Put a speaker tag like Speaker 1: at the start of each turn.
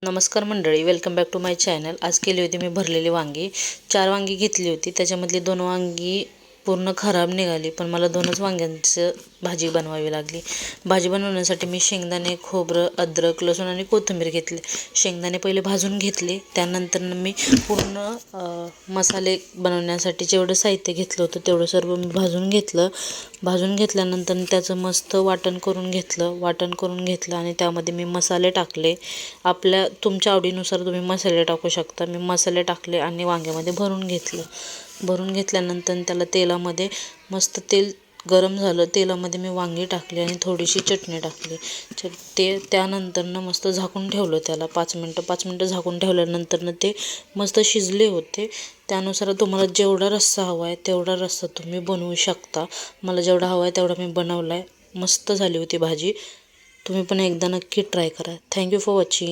Speaker 1: नमस्कार मंडळी, welcome back to my channel. आज केली होती मी भरलेली वांगी। 4 वांगी घेतली होती, त्याच्यामधली 2 वांगी पूर्ण खराब निघाली, पण मला 2च वांग्यांचं भाजी बनवावी लागली। भाजी बनवण्यासाठी मी शेंगदाणे, खोबरं, अद्रक, लसूण आणि कोथिंबीर घेतली। शेंगदाणे पहिले भाजून घेतले, त्यानंतर मी पूर्ण मसाले बनवण्यासाठी जेवढं साहित्य घेतलं होतं तेवढं सर्व मी भाजून घेतलं। भाजून घेतल्यानंतर त्याचं मस्त वाटण करून घेतलं आणि त्यामध्ये मी मसाले टाकले। तुमच्या आवडीनुसार तुम्ही मसाले टाकू शकता। मी मसाले टाकले आणि वांग्यामध्ये भरून घेतलं। भरून घेतल्यानंतर त्याला तेलामध्ये मस्त तेल गरम झालं, तेलामध्ये मी वांगी टाकली आणि थोडीशी चटणी टाकली। त्यानंतर मस्त झाकून ठेवलं त्याला 5 मिनटं झाकून ठेवल्यानंतर ते मस्त शिजले होते। त्यानुसार तुम्हाला जेवढा रस्सा हवा आहे तेवढा रस्सा तुम्ही बनवू शकता। मला जेवढा हवा आहे तेवढा मी बनवला आहे। मस्त झाली होती भाजी। तुम्ही पण एकदा नक्की ट्राय करा। Thank you for watching.